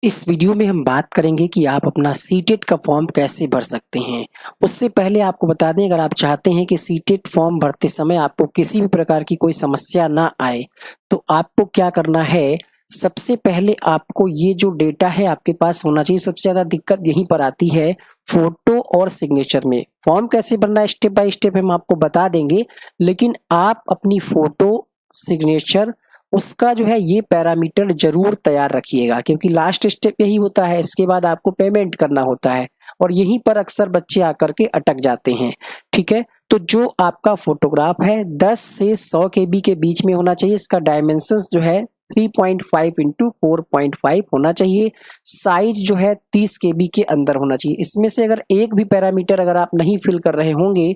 इस वीडियो में हम बात करेंगे कि आप अपना सीटेट का फॉर्म कैसे भर सकते हैं। उससे पहले आपको बता दें, अगर आप चाहते हैं कि सीटेट फॉर्म भरते समय आपको किसी भी प्रकार की कोई समस्या ना आए, तो आपको क्या करना है। सबसे पहले आपको ये जो डेटा है आपके पास होना चाहिए। सबसे ज़्यादा दिक्कत यहीं पर आती है फोटो और सिग्नेचर में। फॉर्म कैसे भरना है स्टेप बाय स्टेप हम आपको बता देंगे, लेकिन आप अपनी फोटो, सिग्नेचर, उसका जो है ये पैरामीटर जरूर तैयार रखिएगा, क्योंकि लास्ट स्टेप यही होता है। इसके बाद आपको पेमेंट करना होता है और यहीं पर अक्सर बच्चे आकर के अटक जाते हैं। ठीक है, तो जो आपका फोटोग्राफ है 10 से 100 केबी के बीच में होना चाहिए। इसका डायमेंशंस जो है 3.5 इंटू 4.5 होना चाहिए। साइज जो है 30 केबी के अंदर होना चाहिए। इसमें से अगर एक भी पैरामीटर अगर आप नहीं फिल कर रहे होंगे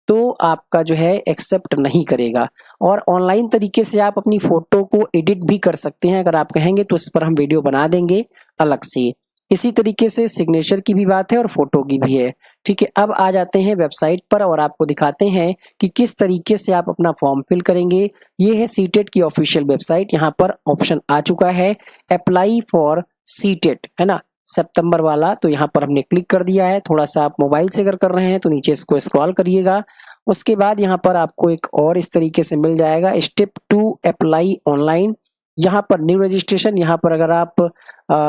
तो आपका जो है एक्सेप्ट नहीं करेगा। और ऑनलाइन तरीके से आप अपनी फोटो को एडिट भी कर सकते हैं। अगर आप कहेंगे तो इस पर हम वीडियो बना देंगे अलग से। इसी तरीके से सिग्नेचर की भी बात है और फोटो की भी है। ठीक है, अब आ जाते हैं वेबसाइट पर और आपको दिखाते हैं कि किस तरीके से आप अपना फॉर्म फिल करेंगे। ये है सीटेट की ऑफिशियल वेबसाइट। यहाँ पर ऑप्शन आ चुका है अप्लाई फॉर सीटेट, है ना, सितंबर वाला। तो यहाँ पर हमने क्लिक कर दिया है। थोड़ा सा आप मोबाइल से अगर कर रहे हैं तो नीचे इसको स्क्रॉल करिएगा। उसके बाद यहाँ पर आपको एक और इस तरीके से मिल जाएगा स्टेप 2 अप्लाई ऑनलाइन। यहाँ पर न्यू रजिस्ट्रेशन, यहाँ पर अगर आप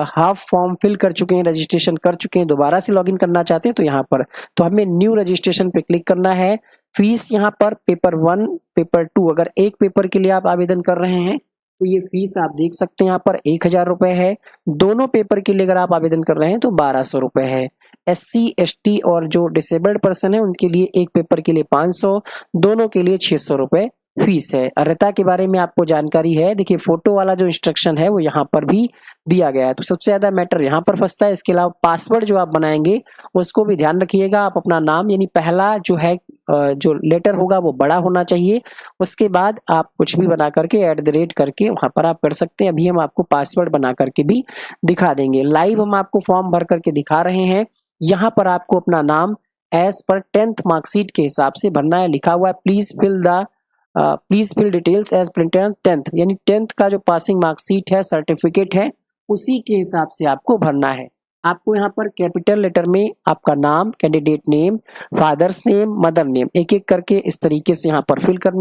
हाफ फॉर्म फिल कर चुके हैं, रजिस्ट्रेशन कर चुके हैं, दोबारा से लॉगिन करना चाहते हैं तो यहाँ पर तो हमें न्यू रजिस्ट्रेशन पे क्लिक करना है। फीस यहाँ पर पेपर 1, पेपर 2, अगर एक पेपर के लिए आप आवेदन कर रहे हैं तो ये फीस आप देख सकते हैं यहाँ पर 1000 रुपए है। दोनों पेपर के लिए अगर आप आवेदन कर रहे हैं तो 1200 रुपए है। SC ST और जो डिसेबल्ड पर्सन है उनके लिए एक पेपर के लिए 500, दोनों के लिए 600 रुपए फीस है। अर्हता के बारे में आपको जानकारी है, देखिए फोटो वाला जो इंस्ट्रक्शन है वो यहाँ पर भी दिया गया है। तो सबसे ज्यादा मैटर यहाँ पर फंसता है। इसके अलावा पासवर्ड जो आप बनाएंगे उसको भी ध्यान रखिएगा। आप अपना नाम यानी पहला जो है जो लेटर होगा वो बड़ा होना चाहिए। उसके बाद आप कुछ भी बना करके @ करके वहां पर आप कर सकते हैं। अभी हम आपको पासवर्ड बना करके भी दिखा देंगे। लाइव हम आपको फॉर्म भर करके दिखा रहे हैं। यहाँ पर आपको अपना नाम एज पर 10th मार्कशीट के हिसाब से भरना है। लिखा हुआ है please fill details as printed 10th, यानी 10th का जो पासिंग मार्कशीट है, सर्टिफिकेट है, उसी के हिसाब से आपको भरना है। आपको यहाँ पर कैपिटल लेटर में आपका नाम, candidate name, father's name, mother name, एक एक करके इस तरीके से यहाँ पर फिल कर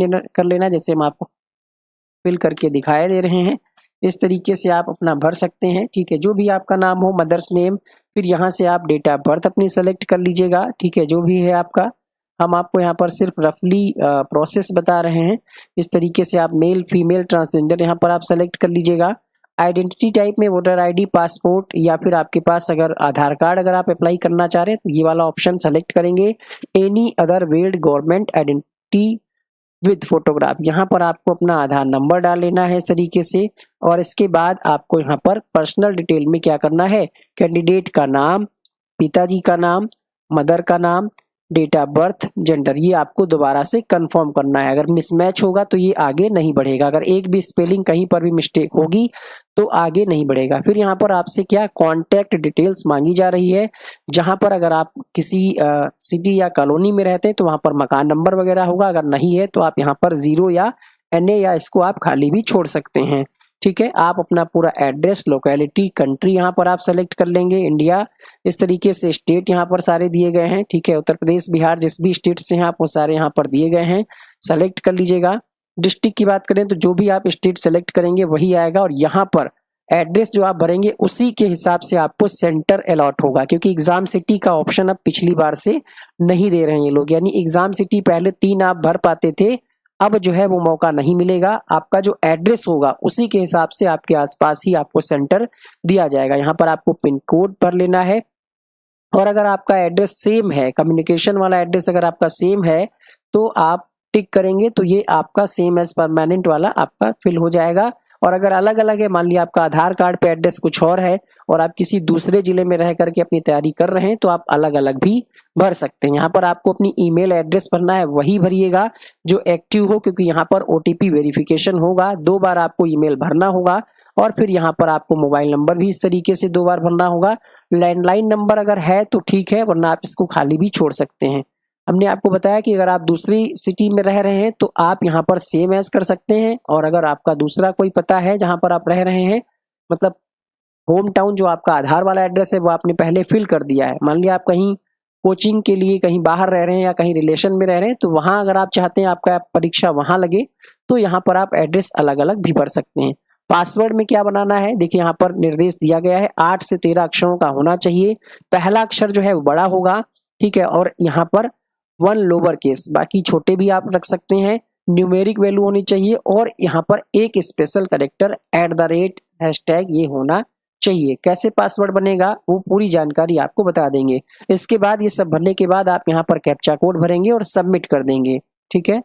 लेना, जैसे हम आपको फिल करके दिखाए दे रहे हैं। इस तरीके से आप अपना भर सकते हैं। ठीक है, जो भी आपका नाम हो, मदर्स नेम, फिर यहाँ से आप डेट ऑफ बर्थ अपनी सेलेक्ट कर लीजिएगा। ठीक है, जो भी है आपका, हम आपको यहाँ पर सिर्फ रफली प्रोसेस बता रहे हैं। इस तरीके से आप मेल, फीमेल, ट्रांसजेंडर यहाँ पर आप सेलेक्ट कर लीजिएगा। आइडेंटिटी टाइप में वोटर ID, पासपोर्ट, या फिर आपके पास अगर आधार कार्ड अगर आप अप्लाई करना चाह रहे हैं तो ये वाला ऑप्शन सेलेक्ट करेंगे। Any other weld government identity with photograph, यहाँ पर आपको अपना आधार नंबर डाल लेना है इस तरीके से। और इसके बाद आपको यहाँ पर पर्सनल डिटेल में क्या करना है, कैंडिडेट का नाम, पिताजी का नाम, मदर का नाम, डेट ऑफ बर्थ, जेंडर, ये आपको दोबारा से कंफर्म करना है। अगर मिसमैच होगा तो ये आगे नहीं बढ़ेगा। अगर एक भी स्पेलिंग कहीं पर भी मिस्टेक होगी तो आगे नहीं बढ़ेगा। फिर यहाँ पर आपसे क्या कॉन्टैक्ट डिटेल्स मांगी जा रही है, जहां पर अगर आप किसी सिटी या कॉलोनी में रहते हैं तो वहां पर मकान नंबर वगैरह होगा। अगर नहीं है तो आप यहाँ पर 0 या NA या इसको आप खाली भी छोड़ सकते हैं। ठीक है, आप अपना पूरा एड्रेस, लोकेलिटी, कंट्री यहाँ पर आप सेलेक्ट कर लेंगे, इंडिया। इस तरीके से स्टेट यहाँ पर सारे दिए गए हैं। ठीक है, उत्तर प्रदेश, बिहार, जिस भी स्टेट से हैं आप वो सारे यहाँ पर दिए गए हैं, सेलेक्ट कर लीजिएगा। डिस्ट्रिक्ट की बात करें तो जो भी आप स्टेट सेलेक्ट करेंगे वही आएगा, और यहाँ पर एड्रेस जो आप भरेंगे उसी के हिसाब से आपको सेंटर अलॉट होगा। क्योंकि एग्जाम सिटी का ऑप्शन अब पिछली बार से नहीं दे रहे हैं ये लोग, यानी एग्जाम सिटी पहले 3 आप भर पाते थे, अब जो है वो मौका नहीं मिलेगा। आपका जो एड्रेस होगा उसी के हिसाब से आपके आसपास ही आपको सेंटर दिया जाएगा। यहाँ पर आपको पिन कोड भर लेना है। और अगर आपका एड्रेस सेम है, कम्युनिकेशन वाला एड्रेस अगर आपका सेम है तो आप टिक करेंगे तो ये आपका सेम एज परमानेंट वाला आपका फिल हो जाएगा। और अगर अलग अलग है, मान लिया आपका आधार कार्ड पे एड्रेस कुछ और है और आप किसी दूसरे जिले में रह करके अपनी तैयारी कर रहे हैं तो आप अलग अलग भी भर सकते हैं। यहाँ पर आपको अपनी ईमेल एड्रेस भरना है, वही भरिएगा जो एक्टिव हो, क्योंकि यहाँ पर OTP वेरिफिकेशन होगा। 2 बार आपको ईमेल भरना होगा। और फिर यहाँ पर आपको मोबाइल नंबर भी इस तरीके से 2 बार भरना होगा। लैंडलाइन नंबर अगर है तो ठीक है, वरना आप इसको खाली भी छोड़ सकते हैं। हमने आपको बताया कि अगर आप दूसरी सिटी में रह रहे हैं तो आप यहाँ पर सेम एज कर सकते हैं। और अगर आपका दूसरा कोई पता है जहां पर आप रह रहे हैं, मतलब होम टाउन जो आपका आधार वाला एड्रेस है वो आपने पहले फिल कर दिया है। मान लिया आप कहीं कोचिंग के लिए कहीं बाहर रह रहे हैं या कहीं रिलेशन में रह रहे हैं, तो वहां अगर आप चाहते हैं आपका परीक्षा वहां लगे तो यहाँ पर आप एड्रेस अलग अलग भी भर सकते हैं। पासवर्ड में क्या बनाना है, देखिए यहाँ पर निर्देश दिया गया है 8 से 13 अक्षरों का होना चाहिए। पहला अक्षर जो है वो बड़ा होगा, ठीक है, और यहाँ पर 1 लोअर केस, बाकी छोटे भी आप रख सकते हैं। न्यूमेरिक वैल्यू होनी चाहिए और यहाँ पर एक स्पेशल कैरेक्टर @ हैशटैग ये होना चाहिए। कैसे पासवर्ड बनेगा वो पूरी जानकारी आपको बता देंगे। इसके बाद ये सब भरने के बाद आप यहाँ पर कैप्चा कोड भरेंगे और सबमिट कर देंगे, ठीक है।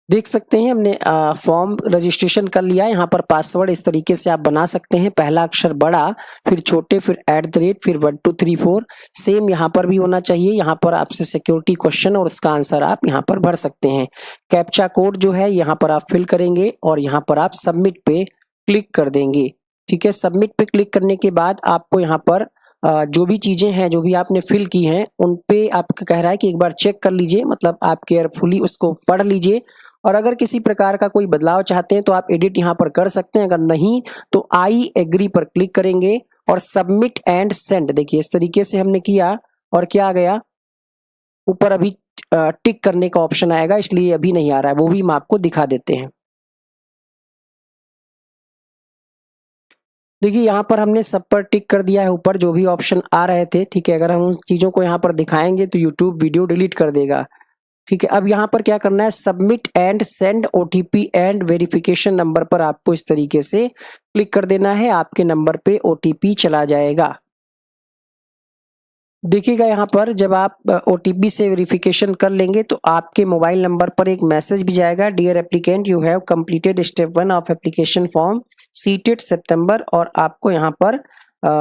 देख सकते हैं हमने फॉर्म रजिस्ट्रेशन कर लिया है। यहाँ पर पासवर्ड इस तरीके से आप बना सकते हैं, पहला अक्षर बड़ा, फिर छोटे, फिर @ फिर 1 2 3 4। सेम यहाँ पर भी होना चाहिए। यहाँ पर आपसे सिक्योरिटी क्वेश्चन और उसका आंसर आप यहाँ पर भर सकते हैं। कैप्चा कोड जो है यहाँ पर आप फिल करेंगे और यहाँ पर आप सबमिट पे क्लिक कर देंगे, ठीक है। सबमिट पे क्लिक करने के बाद आपको यहाँ पर जो भी चीजें हैं जो भी आपने फिल की हैं उन पे आपका कह रहा है कि एक बार चेक कर लीजिए, मतलब आप केयरफुली उसको पढ़ लीजिए और अगर किसी प्रकार का कोई बदलाव चाहते हैं तो आप एडिट यहाँ पर कर सकते हैं। अगर नहीं तो आई एग्री पर क्लिक करेंगे और सबमिट एंड सेंड। देखिए इस तरीके से हमने किया और क्या आ गया, ऊपर अभी टिक करने का ऑप्शन आएगा, इसलिए अभी नहीं आ रहा है, वो भी हम आपको दिखा देते हैं। देखिए यहाँ पर हमने सब पर टिक कर दिया है, ऊपर जो भी ऑप्शन आ रहे थे, ठीक है। अगर हम उन चीजों को यहाँ पर दिखाएंगे तो यूट्यूब वीडियो डिलीट कर देगा, ठीक है। अब यहाँ पर क्या करना है, submit and send OTP and verification number पर आपको इस तरीके से क्लिक कर देना है। आपके नंबर पे ओटीपी चला जाएगा। देखिएगा यहाँ पर जब आप ओटीपी से वेरिफिकेशन कर लेंगे तो आपके मोबाइल नंबर पर एक मैसेज भी जाएगा, dear applicant you have completed step 1 of application form CTET सितंबर, और आपको यहाँ पर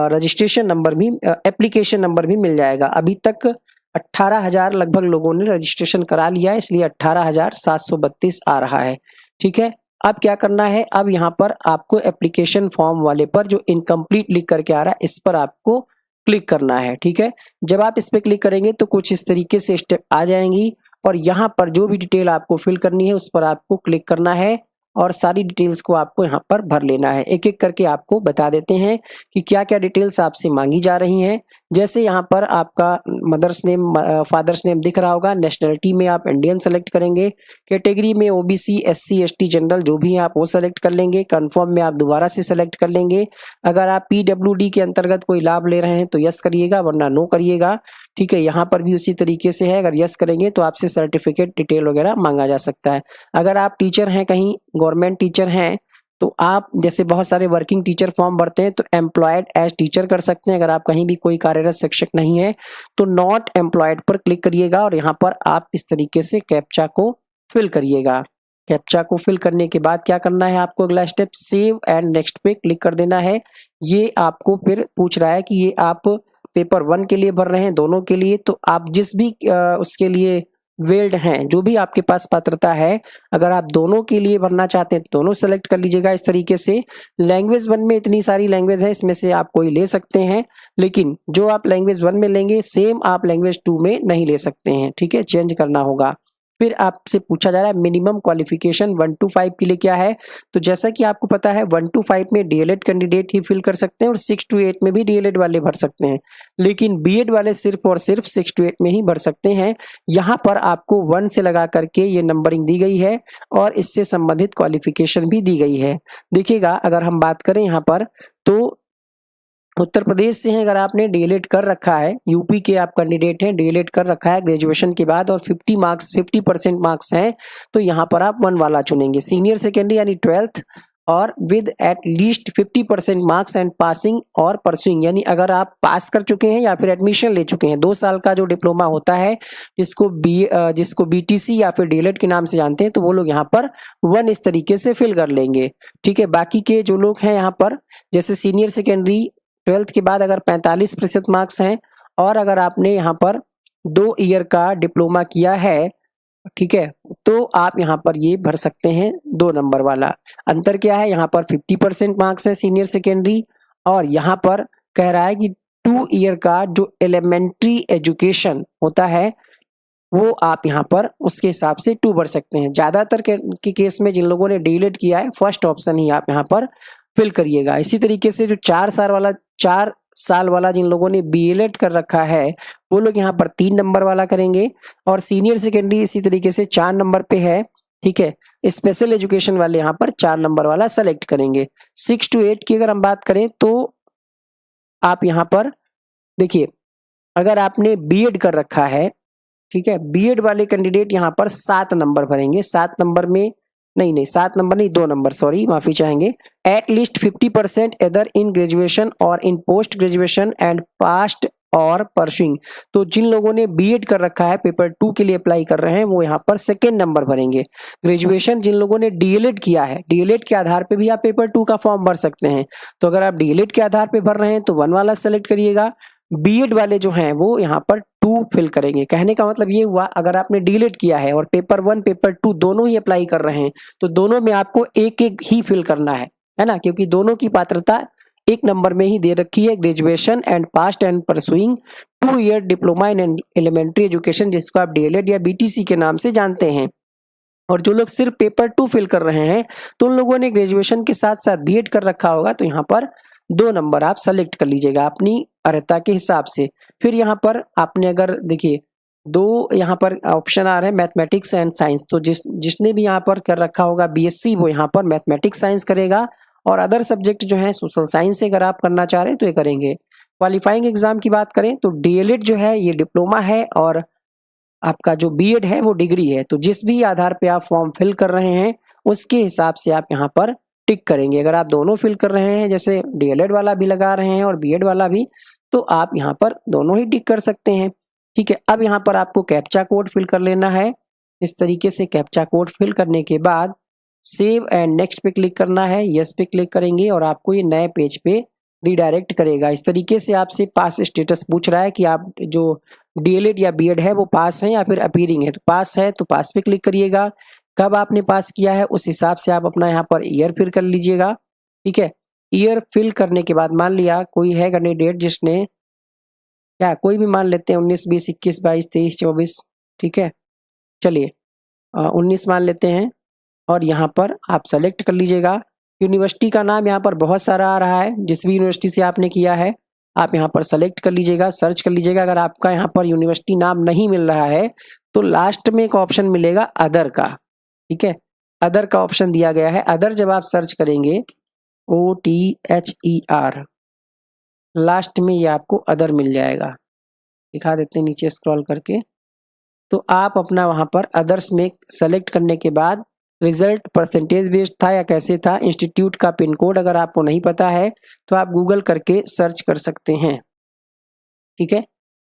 रजिस्ट्रेशन नंबर भी एप्लीकेशन नंबर भी मिल जाएगा। अभी तक 18,000 लगभग लोगों ने रजिस्ट्रेशन करा लिया है, इसलिए 18,732 आ रहा है, ठीक है। अब क्या करना है, अब यहाँ पर आपको एप्लीकेशन फॉर्म वाले पर जो इनकम्प्लीट लिख करके आ रहा है इस पर आपको क्लिक करना है, ठीक है। जब आप इस पे क्लिक करेंगे तो कुछ इस तरीके से स्टेप आ जाएंगी और यहाँ पर जो भी डिटेल आपको फिल करनी है उस पर आपको क्लिक करना है और सारी डिटेल्स को आपको यहाँ पर भर लेना है। एक एक करके आपको बता देते हैं कि क्या क्या डिटेल्स आपसे मांगी जा रही हैं। जैसे यहाँ पर आपका मदर्स नेम, फादर्स नेम दिख रहा होगा। नेशनलिटी में आप इंडियन सेलेक्ट करेंगे, कैटेगरी में ओबीसी, एससी, एसटी, जनरल जो भी है आप वो सेलेक्ट कर लेंगे। कन्फर्म में आप दोबारा से सेलेक्ट कर लेंगे। अगर आप पीडब्ल्यूडी के अंतर्गत कोई लाभ ले रहे हैं तो यस करिएगा, वरना नो करिएगा, ठीक है। यहाँ पर भी उसी तरीके से है, अगर यस करेंगे तो आपसे सर्टिफिकेट डिटेल वगैरह मांगा जा सकता है। अगर आप टीचर हैं, कहीं गवर्नमेंट टीचर हैं, तो आप जैसे बहुत सारे वर्किंग टीचर फॉर्म भरते हैं तो एम्प्लॉयड एज टीचर कर सकते हैं। अगर आप कहीं भी कोई कार्यरत शिक्षक नहीं है तो नॉट एम्प्लॉयड पर क्लिक करिएगा और यहाँ पर आप इस तरीके से कैप्चा को फिल करिएगा। कैप्चा को फिल करने के बाद क्या करना है, आपको अगला स्टेप सेव एंड नेक्स्ट पे क्लिक कर देना है। ये आपको फिर पूछ रहा है कि ये आप पेपर 1 के लिए भर रहे हैं, दोनों के लिए, तो आप जिस भी उसके लिए वेल्ड हैं, जो भी आपके पास पात्रता है, अगर आप दोनों के लिए भरना चाहते हैं तो दोनों सेलेक्ट कर लीजिएगा इस तरीके से। लैंग्वेज 1 में इतनी सारी लैंग्वेज है, इसमें से आप कोई ले सकते हैं, लेकिन जो आप लैंग्वेज 1 में लेंगे सेम आप लैंग्वेज 2 में नहीं ले सकते हैं, ठीक है, चेंज करना होगा। फिर आपसे पूछा जा रहा है मिनिमम क्वालिफिकेशन 1 to 5 के लिए क्या है, तो जैसा कि आपको पता है 1 to 5 में डीएलएड कैंडिडेट ही फिल कर सकते हैं और 6 to 8 में भी डीएलएड वाले भर सकते हैं, लेकिन बीएड वाले सिर्फ और सिर्फ 6 to 8 में ही भर सकते हैं। यहाँ पर आपको 1 से लगा करके ये नंबरिंग दी गई है और इससे संबंधित क्वालिफिकेशन भी दी गई है। देखिएगा अगर हम बात करें यहाँ पर तो उत्तर प्रदेश से हैं, अगर आपने डीएलएड कर रखा है, यूपी के आप कैंडिडेट हैं, डीएलएड कर रखा है ग्रेजुएशन के बाद और 50% मार्क्स हैं, तो यहाँ पर आप 1 वाला चुनेंगे। सीनियर सेकेंडरी यानी 12th और with at least 50% marks and passing और परसुइंग, यानी अगर आप पास कर चुके हैं या फिर एडमिशन ले चुके हैं, 2 साल का जो डिप्लोमा होता है जिसको बीटीसी या फिर डीएलएड के नाम से जानते हैं, तो वो लोग यहाँ पर 1 इस तरीके से फिल कर लेंगे, ठीक है। बाकी के जो लोग हैं यहाँ पर जैसे सीनियर सेकेंडरी 12th के बाद अगर 45% मार्क्स हैं और अगर आपने यहाँ पर 2 ईयर का डिप्लोमा किया है, ठीक है, तो आप यहाँ पर ये भर सकते हैं 2 नंबर वाला। अंतर क्या है, यहाँ पर 50% मार्क्स है सीनियर सेकेंडरी और यहाँ पर कह रहा है कि 2 ईयर का जो एलिमेंट्री एजुकेशन होता है वो आप यहाँ पर उसके हिसाब से 2 भर सकते हैं। ज़्यादातर के केस में जिन लोगों ने डीएलएड किया है फर्स्ट ऑप्शन ही आप यहाँ पर फिल करिएगा। इसी तरीके से जो 4 साल वाला जिन लोगों ने बीएलएड कर रखा है वो लोग यहाँ पर 3 नंबर वाला करेंगे, और सीनियर सेकेंडरी इसी तरीके से 4 नंबर पे है, ठीक है। स्पेशल एजुकेशन वाले यहाँ पर 4 नंबर वाला सेलेक्ट करेंगे। 6 to 8 की अगर हम बात करें तो आप यहाँ पर देखिए, अगर आपने बीएड कर रखा है, ठीक है, बीएड वाले कैंडिडेट यहाँ पर 7 नंबर भरेंगे। 7 नंबर में नहीं 7 नंबर नहीं 2 नंबर, सॉरी माफी चाहेंगे। At least 50% other in graduation और इन पोस्ट ग्रेजुएशन एंड पास्ट और परसुइंग। तो जिन लोगों ने बीएड कर रखा है पेपर 2 के लिए अप्लाई कर रहे हैं वो यहाँ पर सेकेंड नंबर भरेंगे। ग्रेजुएशन जिन लोगों ने डीएलएड किया है, डीएलएड के आधार पे भी आप पेपर 2 का फॉर्म भर सकते हैं। तो अगर आप डीएलएड के आधार पे भर रहे हैं तो 1 वाला सेलेक्ट करिएगा। बीएड वाले जो हैं वो यहाँ पर 2 फिल करेंगे। कहने का मतलब ये हुआ, अगर आपने डीएलएड किया है और पेपर 1 पेपर 2 दोनों ही अप्लाई कर रहे हैं तो दोनों में आपको एक एक ही फिल करना है ना, क्योंकि दोनों की पात्रता एक नंबर में ही दे रखी है। Graduation and past and pursuing 2 year diploma in elementary education, जिसको आप डीएलएड या बीटीसी के नाम से जानते हैं। और जो लोग सिर्फ पेपर 2 फिल कर रहे हैं तो उन लोगों ने ग्रेजुएशन के साथ साथ बीएड कर रखा होगा, तो यहाँ पर 2 नंबर आप सेलेक्ट कर लीजिएगा अपनी अर्हता के हिसाब से। फिर यहाँ पर आपने अगर देखिए 2 यहाँ पर ऑप्शन आ रहे हैं मैथमेटिक्स एंड साइंस, तो जिसने भी यहाँ पर कर रखा होगा बीएससी वो यहाँ पर मैथमेटिक्स साइंस करेगा, और अदर सब्जेक्ट जो है सोशल साइंस से अगर आप करना चाह रहे हैं तो ये करेंगे। क्वालिफाइंग एग्जाम की बात करें तो डीएलएड जो है ये डिप्लोमा है और आपका जो बीएड है वो डिग्री है। तो जिस भी आधार पे आप फॉर्म फिल कर रहे हैं उसके हिसाब से आप यहाँ पर टिक करेंगे। अगर आप दोनों फिल कर रहे हैं, जैसे डीएलएड वाला भी लगा रहे हैं और बीएड वाला भी, तो आप यहाँ पर दोनों ही टिक कर सकते हैं, ठीक है। अब यहाँ पर आपको कैप्चा कोड फिल कर लेना है। इस तरीके से कैप्चा कोड फिल करने के बाद सेव एंड नेक्स्ट पे क्लिक करना है। यस पे क्लिक करेंगे और आपको ये नए पेज पे रिडायरेक्ट करेगा। इस तरीके से आपसे पास स्टेटस पूछ रहा है कि आप जो डीएलएड या बीएड है वो पास है या फिर अपीयरिंग है। तो पास है तो पास पे क्लिक करिएगा। कब आपने पास किया है उस हिसाब से आप अपना यहाँ पर ईयर फिल कर लीजिएगा, ठीक है। ईयर फिल करने के बाद मान लिया कोई है कैंडिडेट जिसने क्या कोई भी मान लेते हैं 19 20 21 22 23 24, ठीक है, चलिए 19 मान लेते हैं और यहाँ पर आप सेलेक्ट कर लीजिएगा। यूनिवर्सिटी का नाम यहाँ पर बहुत सारा आ रहा है, जिस भी यूनिवर्सिटी से आपने किया है आप यहाँ पर सेलेक्ट कर लीजिएगा, सर्च कर लीजिएगा। अगर आपका यहाँ पर यूनिवर्सिटी नाम नहीं मिल रहा है तो लास्ट में एक ऑप्शन मिलेगा अदर का, ठीक है, अदर का ऑप्शन दिया गया है। अदर जब आप सर्च करेंगे OTHER, लास्ट में ये आपको अदर मिल जाएगा। दिखा देते हैं नीचे स्क्रॉल करके। तो आप अपना वहाँ पर अदर्स में सेलेक्ट करने के बाद रिजल्ट परसेंटेज बेस्ड था या कैसे था, इंस्टीट्यूट का पिन कोड अगर आपको नहीं पता है तो आप गूगल करके सर्च कर सकते हैं, ठीक है।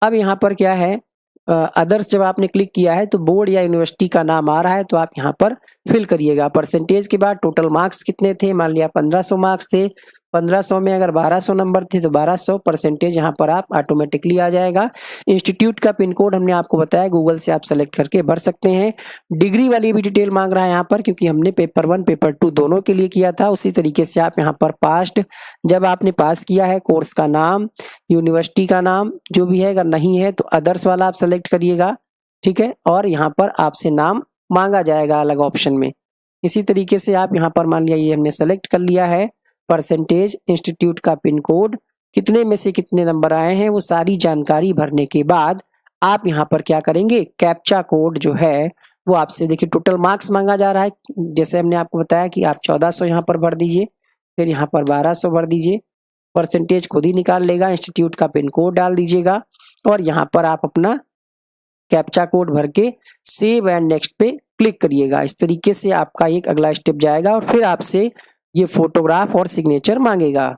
अब यहाँ पर क्या है, अदर्स जब आपने क्लिक किया है तो बोर्ड या यूनिवर्सिटी का नाम आ रहा है तो आप यहाँ पर फिल करिएगा। परसेंटेज के बाद टोटल मार्क्स कितने थे, मान लिया 1500 मार्क्स थे, 1500 में अगर 1200 नंबर थे तो 1200 परसेंटेज यहाँ पर आप ऑटोमेटिकली आ जाएगा। इंस्टीट्यूट का पिन कोड हमने आपको बताया, गूगल से आप सेलेक्ट करके भर सकते हैं। डिग्री वाली भी डिटेल मांग रहा है यहाँ पर, क्योंकि हमने पेपर 1 पेपर 2 दोनों के लिए किया था। उसी तरीके से आप यहाँ पर पास्ट, जब आपने पास किया है, कोर्स का नाम, यूनिवर्सिटी का नाम जो भी है, अगर नहीं है तो अदर्स वाला आप सेलेक्ट करिएगा, ठीक है। और यहाँ पर आपसे नाम मांगा जाएगा अलग ऑप्शन में। इसी तरीके से आप यहाँ पर मान लिया ये हमने सेलेक्ट कर लिया है, परसेंटेज, इंस्टीट्यूट का पिन कोड, कितने में से कितने नंबर आए हैं, वो सारी जानकारी भरने के बाद आप यहाँ पर क्या करेंगे, कैप्चा कोड जो है वो आपसे, देखिए टोटल मार्क्स मांगा जा रहा है, जैसे हमने आपको बताया कि आप 1400 यहाँ पर भर दीजिए, फिर यहाँ पर 1200 भर दीजिए, परसेंटेज खुद ही निकाल लेगा, इंस्टीट्यूट का पिन कोड डाल दीजिएगा और यहाँ पर आप अपना कैप्चा कोड भर के सेव एंड नेक्स्ट पे क्लिक करिएगा। इस तरीके से आपका एक अगला स्टेप जाएगा और फिर आपसे ये फोटोग्राफ और सिग्नेचर मांगेगा।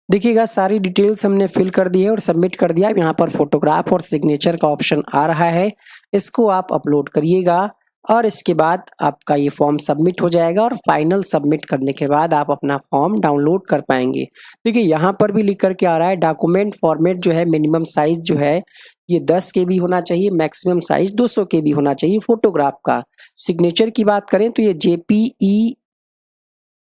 देखिएगा सारी डिटेल्स हमने फिल कर दी है और सबमिट कर दिया। यहाँ पर फोटोग्राफ और सिग्नेचर का ऑप्शन आ रहा है, इसको आप अपलोड करिएगा और इसके बाद आपका ये फॉर्म सबमिट हो जाएगा और फाइनल सबमिट करने के बाद आप अपना फॉर्म डाउनलोड कर पाएंगे। देखिए यहाँ पर भी लिख करके आ रहा है डॉक्यूमेंट फॉर्मेट जो है, मिनिमम साइज जो है ये 10 KB होना चाहिए, मैक्सिमम साइज 200 KB होना चाहिए फोटोग्राफ का। सिग्नेचर की बात करें तो ये JPE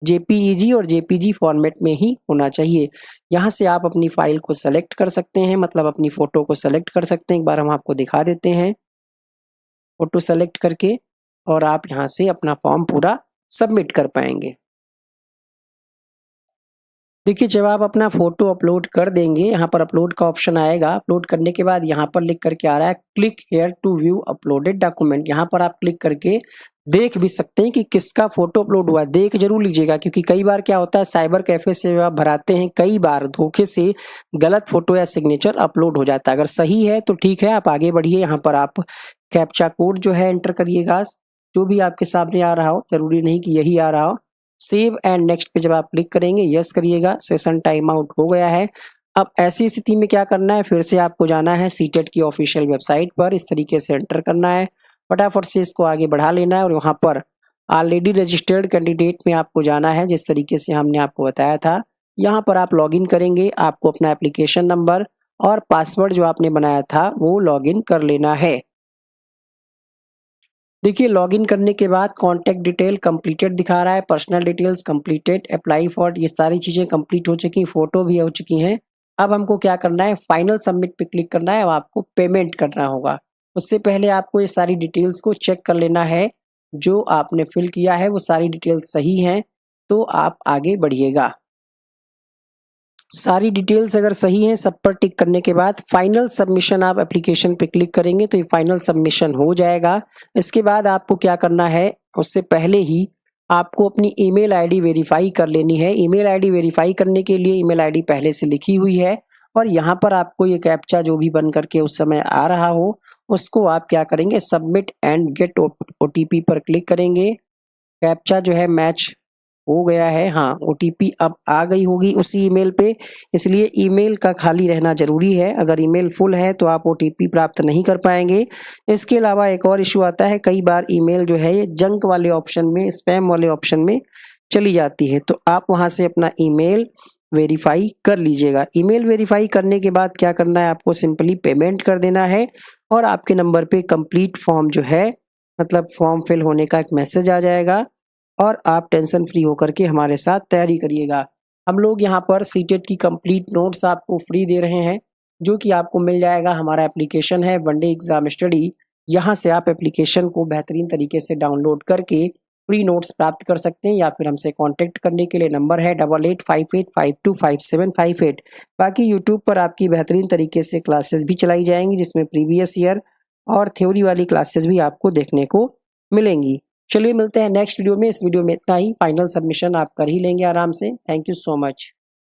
जेपीईजी और जेपीजी फॉर्मेट में ही होना चाहिए। यहाँ से आप अपनी फाइल को सेलेक्ट कर सकते हैं, मतलब अपनी फ़ोटो को सेलेक्ट कर सकते हैं। एक बार हम आपको दिखा देते हैं फ़ोटो सेलेक्ट करके, और आप यहाँ से अपना फॉर्म पूरा सबमिट कर पाएंगे। देखिए, जब आप अपना फ़ोटो अपलोड कर देंगे, यहाँ पर अपलोड का ऑप्शन आएगा। अपलोड करने के बाद यहाँ पर लिख करके आ रहा है click here to view uploaded document. यहाँ पर आप क्लिक करके देख भी सकते हैं कि किसका फ़ोटो अपलोड हुआ है। देख जरूर लीजिएगा, क्योंकि कई बार क्या होता है, साइबर कैफ़े से आप भराते हैं, कई बार धोखे से गलत फ़ोटो या सिग्नेचर अपलोड हो जाता है। अगर सही है तो ठीक है, आप आगे बढ़िए। यहाँ पर आप कैप्चा कोड जो है एंटर करिएगा, जो भी आपके सामने आ रहा हो, ज़रूरी नहीं कि यही आ रहा हो। सेव एंड नेक्स्ट पे जब आप क्लिक करेंगे, यस करिएगा, सेशन टाइम आउट हो गया है। अब ऐसी स्थिति में क्या करना है, फिर से आपको जाना है सीटेट की ऑफिशियल वेबसाइट पर, इस तरीके से एंटर करना है, फटाफट से इसको आगे बढ़ा लेना है और वहाँ पर ऑलरेडी रजिस्टर्ड कैंडिडेट में आपको जाना है, जिस तरीके से हमने आपको बताया था। यहाँ पर आप लॉगिन करेंगे, आपको अपना एप्लीकेशन नंबर और पासवर्ड जो आपने बनाया था वो लॉगिन कर लेना है। देखिए, लॉगिन करने के बाद कॉन्टैक्ट डिटेल कंप्लीटेड दिखा रहा है, personal details completed, apply for, ये सारी चीज़ें कंप्लीट हो चुकी, फ़ोटो भी हो चुकी हैं। अब हमको क्या करना है, फाइनल सबमिट पे क्लिक करना है। अब आपको पेमेंट करना होगा। उससे पहले आपको ये सारी डिटेल्स को चेक कर लेना है, जो आपने फिल किया है वो सारी डिटेल्स सही हैं, तो आप आगे बढ़िएगा। सारी डिटेल्स अगर सही हैं, सब पर टिक करने के बाद फाइनल सबमिशन आप एप्लीकेशन पे क्लिक करेंगे तो ये फाइनल सबमिशन हो जाएगा। इसके बाद आपको क्या करना है, उससे पहले ही आपको अपनी ईमेल आईडी वेरीफाई कर लेनी है। ईमेल आईडी वेरीफाई करने के लिए ईमेल आईडी पहले से लिखी हुई है, और यहाँ पर आपको ये कैप्चा जो भी बन करके उस समय आ रहा हो, उसको आप क्या करेंगे, सबमिट एंड गेट ओटीपी पर क्लिक करेंगे। कैप्चा जो है मैच हो गया है, हाँ, ओटीपी अब आ गई होगी उसी ईमेल पे, इसलिए ईमेल का खाली रहना ज़रूरी है। अगर ईमेल फुल है तो आप ओटीपी प्राप्त नहीं कर पाएंगे। इसके अलावा एक और इशू आता है, कई बार ईमेल जो है ये जंक वाले ऑप्शन में, स्पैम वाले ऑप्शन में चली जाती है, तो आप वहाँ से अपना ईमेल वेरीफाई कर लीजिएगा। ईमेल वेरीफाई करने के बाद क्या करना है, आपको सिंपली पेमेंट कर देना है, और आपके नंबर पे कंप्लीट फॉर्म जो है, मतलब फॉर्म फिल होने का एक मैसेज आ जाएगा, और आप टेंशन फ्री होकर के हमारे साथ तैयारी करिएगा। हम लोग यहाँ पर सीटेट की कंप्लीट नोट्स आपको फ्री दे रहे हैं, जो कि आपको मिल जाएगा। हमारा एप्लीकेशन है वनडे एग्जाम स्टडी, यहाँ से आप एप्लीकेशन को बेहतरीन तरीके से डाउनलोड करके फ्री नोट्स प्राप्त कर सकते हैं, या फिर हमसे कांटेक्ट करने के लिए नंबर है 8858525758। बाकी यूट्यूब पर आपकी बेहतरीन तरीके से क्लासेस भी चलाई जाएंगी, जिसमें प्रीवियस ईयर और थ्योरी वाली क्लासेस भी आपको देखने को मिलेंगी। चलिए मिलते हैं नेक्स्ट वीडियो में। इस वीडियो में इतना ही, फाइनल सबमिशन आप कर ही लेंगे आराम से। Thank you so much.